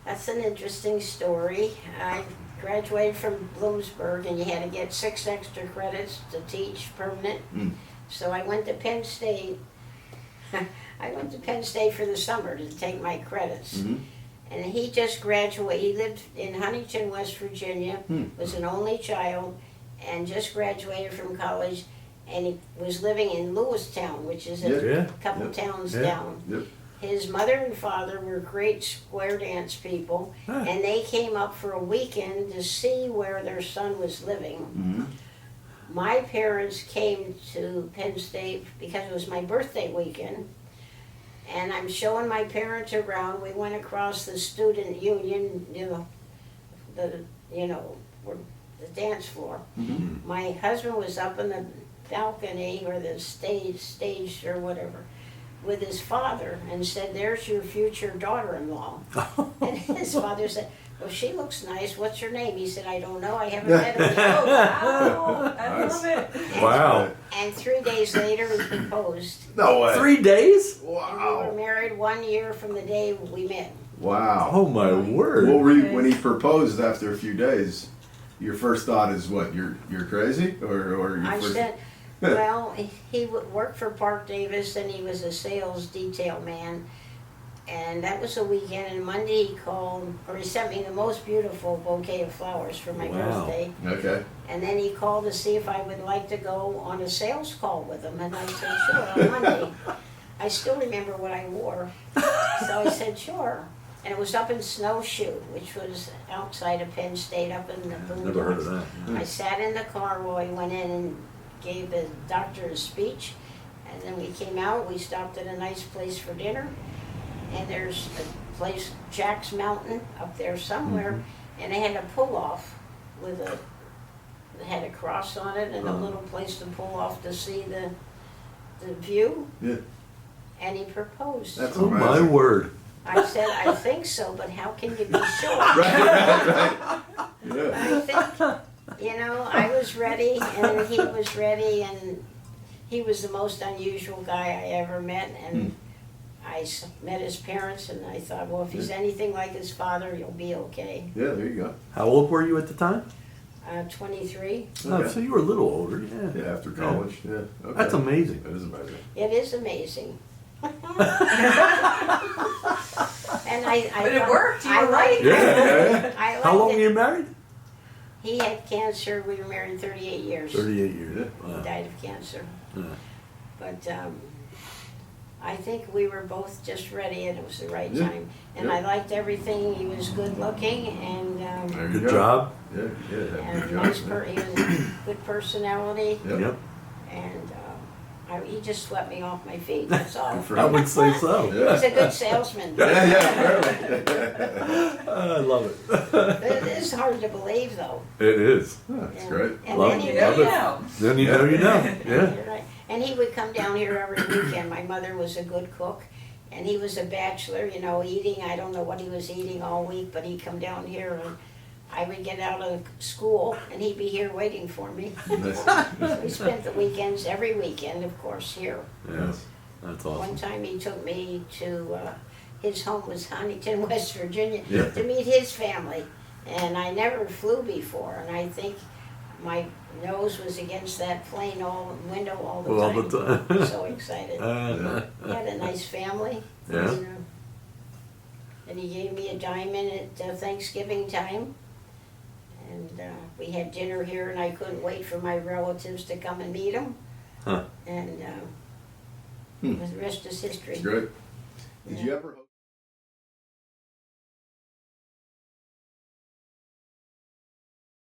That's an interesting story. I graduated from Bloomsburg, and you had to get 6 extra credits to teach permanent. So I went to Penn State. I went to Penn State for the summer to take my credits. And he just graduated. He lived in Huntington, West Virginia, was an only child, and just graduated from college. And he was living in Lewistown, which is a couple towns down. His mother and father were great square dance people, and they came up for a weekend to see where their son was living. My parents came to Penn State because it was my birthday weekend, and I'm showing my parents around. We went across the student union, the dance floor. My husband was up in the balcony or the stage or whatever with his father and said, "There's your future daughter-in-law." And his father said, "Well, she looks nice. What's her name?" He said, "I don't know. I haven't met her yet." Oh, wow. I love it. Wow. And 3 days later, we proposed. No way. 3 days? And we were Wow. married 1 year from the day we met. Wow. Oh my word. What were you, when he proposed after a few days, your first thought is what? You're crazy? Or your I first... said, well, he worked for Park Davis, and he was a sales detail man. And that was a weekend, and Monday he called, or he sent me the most beautiful bouquet of flowers for my birthday. Okay. And then he called to see if I would like to go on a sales call with him, and I said, sure, on Monday. I still remember what I wore, so I said, sure. And it was up in Snowshoe, which was outside of Penn State, up in the boondocks. Never heard of that. I sat in the car while he went in and gave the doctor a speech, and then we came out. We stopped at a nice place for dinner, and there's a place, Jack's Mountain, up there somewhere, and they had a pull-off with it had a cross on it and a little place to pull off to see the view. Yeah. And he proposed. That's Oh my amazing. word. I said, I think so, but how can you be sure? Right. Yeah. I think, I was ready, and he was ready, and he was the most unusual guy I ever met, and I met his parents, and I thought, well, if he's anything like his father, you'll be okay. Yeah, there you go. How old were you at the time? 23. Oh, Okay. so you were a little older, yeah. Yeah, after college. Yeah. Okay. That's amazing. That is amazing. It is amazing. And But it worked. You were right. Yeah. I liked How long it. were you married? He had cancer. We were married 38 years. 38 years. Yeah. He Wow. died of cancer. Yeah. But I think we were both just ready, and it was the right Yeah. time. And Yeah. I liked everything. He was good looking, and There you Good go. job. Yeah, yeah. and Good nice job. he was a good personality, Yep. Yep. and he just swept me off my feet. That's all. Good for I him. would say so. Yeah. He's a good salesman. Yeah, yeah, I love it. But it is hard to believe, though. It is. That's And- great. And Love then it. he You know, Love you it. know. Then you know you know. Yeah. You're right. And he would come down here every weekend. My mother was a good cook, and he was a bachelor, eating. I don't know what he was eating all week, but he'd come down here, and I would get out of school, and he'd be here waiting for me. We spent the weekends, every weekend, of course, here. Yes. That's awesome. One time he took me to, his home was Huntington, West Virginia, Yeah. to meet his family. And I never flew before, and I think my nose was against that plane window all the All time. the time. So excited. He had a nice family. Yeah. And he gave me a diamond at Thanksgiving time. And we had dinner here, and I couldn't wait for my relatives to come and meet him. Huh. And the rest is history. Great. Did Yeah. you ever...